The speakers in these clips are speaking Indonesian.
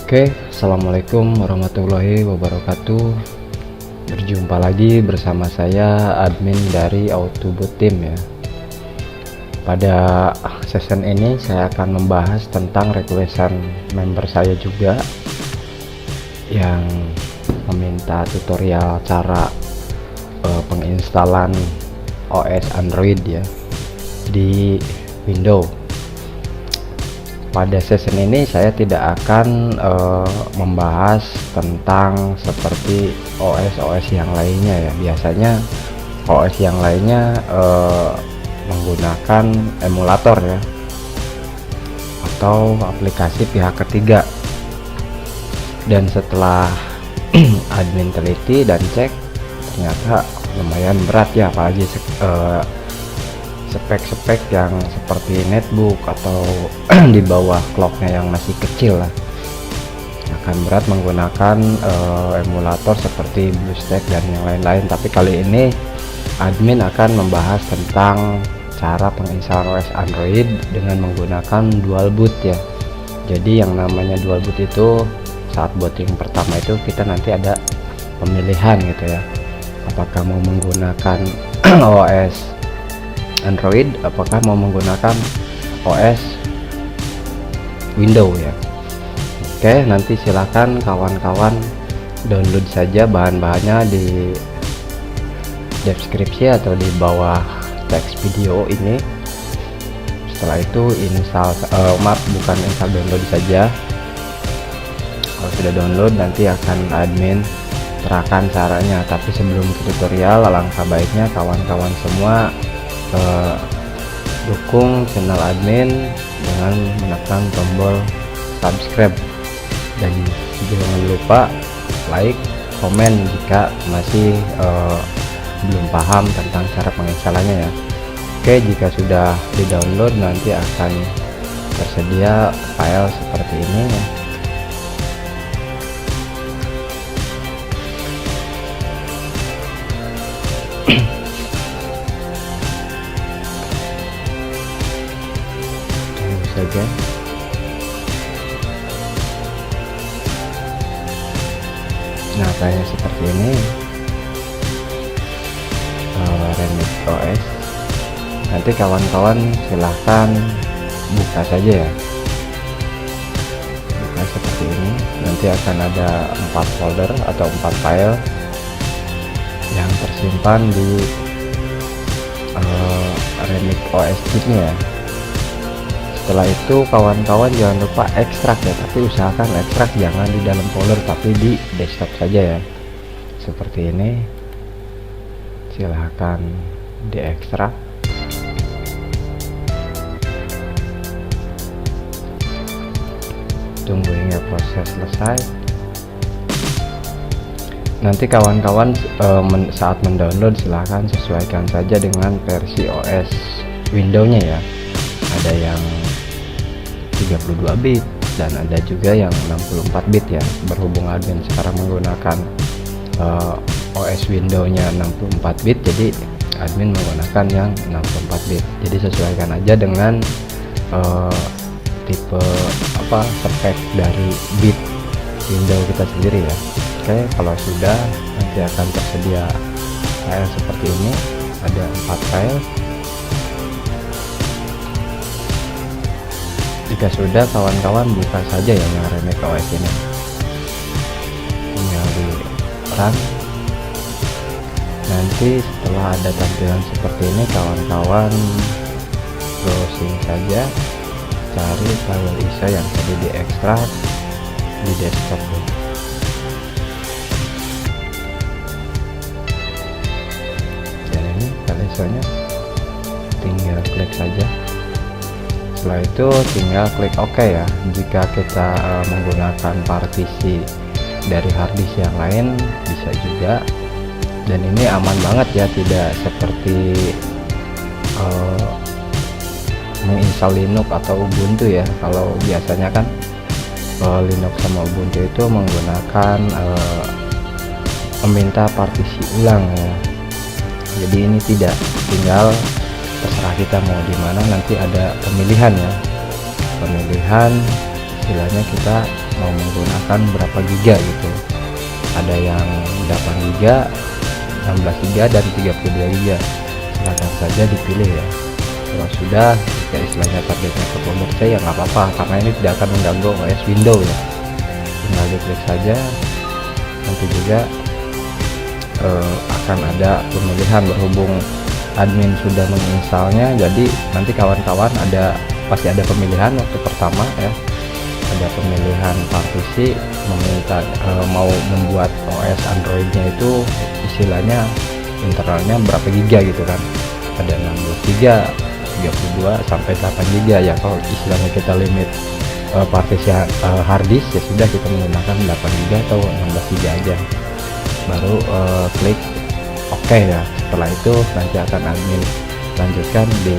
Oke, assalamualaikum warahmatullahi wabarakatuh. Berjumpa lagi bersama saya, admin dari Autobot Team ya. Pada session ini saya akan membahas tentang requestan member saya juga yang meminta tutorial cara penginstalan OS Android ya di Windows. Pada session ini saya tidak akan membahas tentang seperti OS yang lainnya ya. Biasanya OS yang lainnya menggunakan emulator ya, atau aplikasi pihak ketiga. Dan setelah admin teliti dan cek, ternyata lumayan berat ya, apalagi spek-spek yang seperti netbook atau di bawah clocknya yang masih kecil lah, akan berat menggunakan emulator seperti BlueStack dan yang lain-lain. Tapi kali ini admin akan membahas tentang cara penginstalan OS Android dengan menggunakan dual boot ya. Jadi yang namanya dual boot itu saat booting pertama itu kita nanti ada pemilihan gitu ya, apakah mau menggunakan OS Android, apakah mau menggunakan OS Windows ya. Oke, nanti silakan kawan-kawan download saja bahan-bahannya di deskripsi atau di bawah teks video ini. Setelah itu download saja. Kalau sudah download nanti akan admin terangkan caranya. Tapi sebelum ke tutorial, alangkah baiknya kawan-kawan semua dukung channel admin dengan menekan tombol subscribe, dan jangan lupa like, komen jika masih belum paham tentang cara penginstalannya ya. Oke, jika sudah di download nanti akan tersedia file seperti ini ya. Saja. Nah, kayak seperti ini Remix OS. Nanti kawan-kawan silahkan buka saja ya, buka seperti ini. Nanti akan ada 4 folder atau 4 file yang tersimpan di Remix OS ini ya. Setelah itu kawan-kawan jangan lupa ekstrak ya, tapi usahakan ekstrak jangan di dalam folder tapi di desktop saja ya. Seperti ini, silahkan diekstrak. Tunggu hingga proses selesai. Nanti kawan-kawan saat mendownload silahkan sesuaikan saja dengan versi OS Windows-nya ya. Ada yang 32 bit dan ada juga yang 64 bit ya. Berhubung admin sekarang menggunakan OS Windows-nya 64 bit, jadi admin menggunakan yang 64 bit. Jadi sesuaikan aja dengan tipe spek dari bit Windows kita sendiri ya. Oke, kalau sudah nanti akan tersedia file seperti ini, ada 4 file. Jika sudah, kawan-kawan buka saja ya yang Remix OS ini, tinggal di run. Nanti setelah ada tampilan seperti ini, kawan-kawan browsing saja, cari file ISO yang tadi diekstrak di desktop. Dan ini file ISO nya tinggal klik saja. Setelah itu tinggal klik OK ya. Jika kita menggunakan partisi dari harddisk yang lain bisa juga. Dan ini aman banget ya, tidak seperti menginstal Linux atau Ubuntu ya. Kalau biasanya kan Linux sama Ubuntu itu menggunakan meminta partisi ulang ya. Jadi ini tidak, tinggal terserah kita mau di mana. Nanti ada pemilihan ya, pemilihan istilahnya kita mau menggunakan berapa giga gitu. Ada yang 8 giga, 16 giga, dan 32 giga. Silahkan saja dipilih ya. Kalau sudah jika istilahnya targetnya ke Bomber C, ya nggak apa-apa, karena ini tidak akan mengganggu OS Windows ya. Tinggal diklik saja, nanti juga akan ada pemilihan. Berhubung admin sudah menginstalnya, jadi nanti kawan-kawan pasti ada pemilihan waktu pertama ya. Ada pemilihan partisi, meminta mau membuat OS Androidnya itu istilahnya internalnya berapa giga gitu kan. Ada 16 giga, 32 sampai 8 giga ya. Kalau istilahnya kita limit partisi harddisk, ya sudah kita menggunakan 8 giga atau 16 giga aja, baru klik OK ya. Setelah itu nanti akan admin lanjutkan di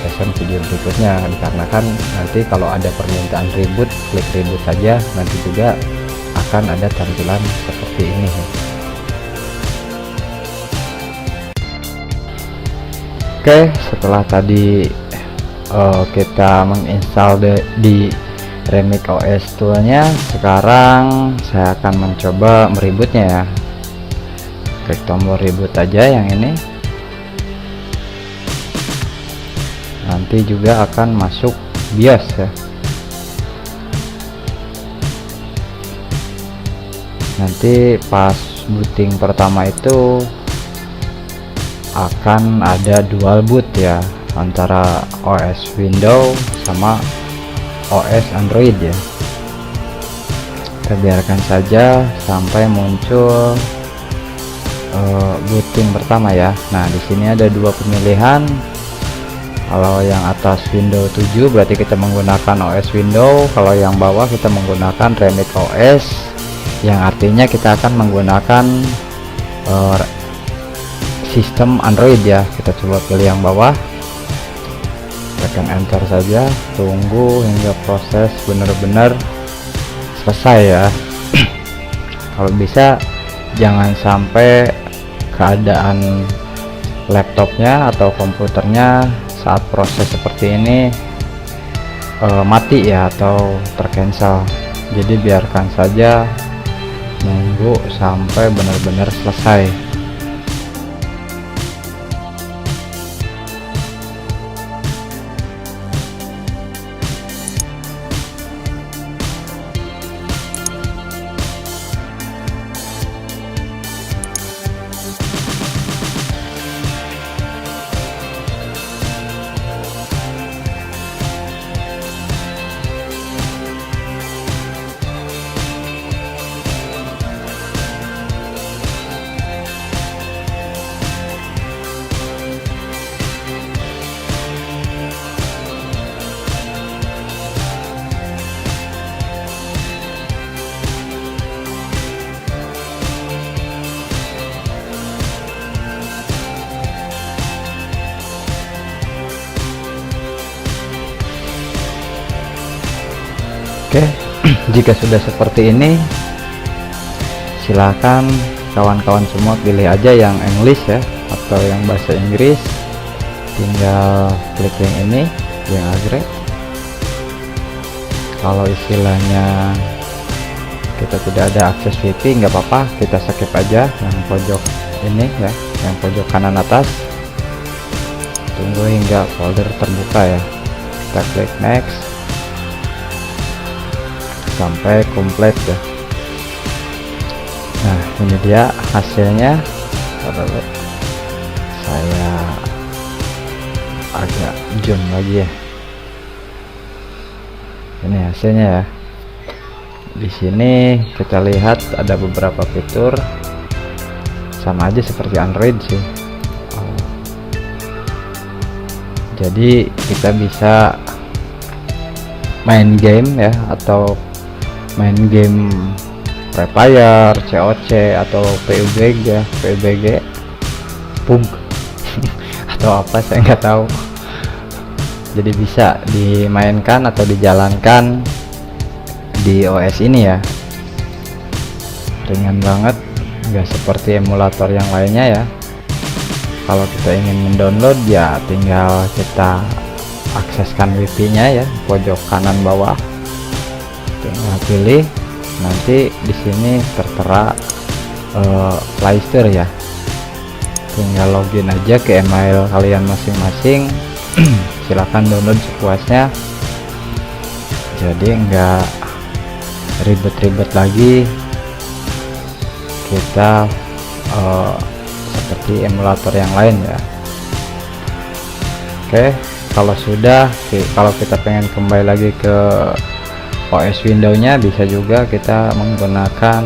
session video berikutnya, dikarenakan nanti kalau ada permintaan reboot, klik reboot saja, nanti juga akan ada tampilan seperti ini. Oke, setelah tadi kita menginstal di Remix OS toolnya, sekarang saya akan mencoba merebootnya ya. Klik tombol reboot aja yang ini, nanti juga akan masuk BIOS ya. Nanti pas booting pertama itu akan ada dual boot ya, antara OS Windows sama OS Android ya. Kita biarkan saja sampai muncul booting pertama ya. Nah, di sini ada dua pemilihan. Kalau yang atas Windows 7 berarti kita menggunakan OS Windows, kalau yang bawah kita menggunakan Remix OS, yang artinya kita akan menggunakan sistem Android ya. Kita coba pilih yang bawah, tekan enter saja, tunggu hingga proses benar-benar selesai ya. Kalau bisa jangan sampai keadaan laptopnya atau komputernya saat proses seperti ini mati ya atau tercancel. Jadi biarkan saja, nunggu sampai benar-benar selesai. Oke, jika sudah seperti ini, silakan kawan-kawan semua pilih aja yang English ya, atau yang bahasa Inggris. Tinggal klik yang ini, yang agree. Kalau istilahnya kita tidak ada akses VP, nggak apa-apa, kita skip aja yang pojok ini ya, yang pojok kanan atas. Tunggu hingga folder terbuka ya. Kita klik next sampai komplit ya. Nah, ini dia hasilnya. Saya agak zoom lagi ya. Ini hasilnya ya. Di sini kita lihat ada beberapa fitur sama aja seperti Android sih. Jadi kita bisa main game ya, atau main game Free Fire, COC, atau PUBG ya, PUBG atau apa saya nggak tahu. Jadi bisa dimainkan atau dijalankan di OS ini ya, ringan banget, nggak seperti emulator yang lainnya ya. Kalau kita ingin mendownload ya tinggal kita akseskan wifi nya ya, pojok kanan bawah. tinggal pilih, nanti di sini tertera Play Store ya, tinggal login aja ke email kalian masing-masing. Silahkan download sepuasnya, jadi enggak ribet-ribet lagi kita seperti emulator yang lain ya. Oke, kalau sudah, kalau kita pengen kembali lagi ke OS Windows nya, bisa juga kita menggunakan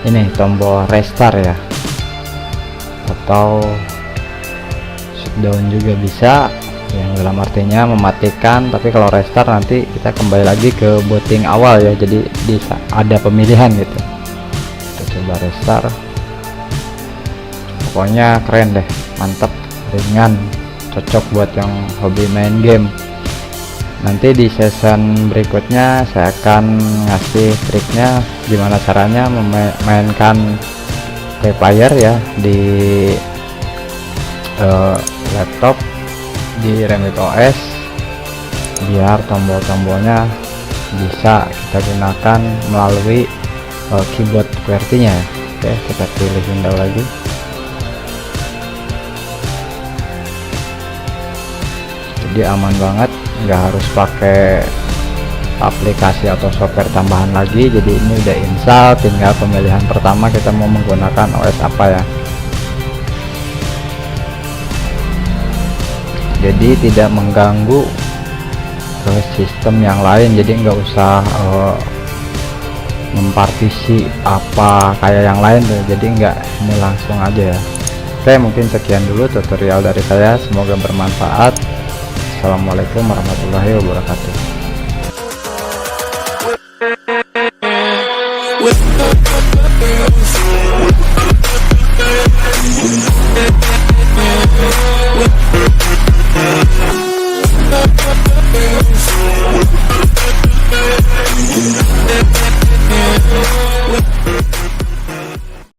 ini tombol restart ya, atau shutdown juga bisa, yang dalam artinya mematikan. Tapi kalau restart nanti kita kembali lagi ke booting awal ya, jadi ada pemilihan gitu. Kita coba restart, pokoknya keren deh, mantap, ringan, cocok buat yang hobi main game. Nanti di season berikutnya saya akan ngasih triknya gimana caranya memainkan Free Fire ya di laptop di Remix OS, biar tombol-tombolnya bisa kita gunakan melalui keyboard QWERTY nya. Oke, kita pilih Windows lagi. Jadi aman banget, nggak harus pakai aplikasi atau software tambahan lagi. Jadi ini udah install, tinggal pemilihan pertama kita mau menggunakan OS apa ya. Jadi tidak mengganggu ke sistem yang lain, jadi nggak usah mempartisi apa kayak yang lain tuh, jadi nggak, ini langsung aja ya. Oke, mungkin sekian dulu tutorial dari saya, semoga bermanfaat. Assalamualaikum warahmatullahi wabarakatuh.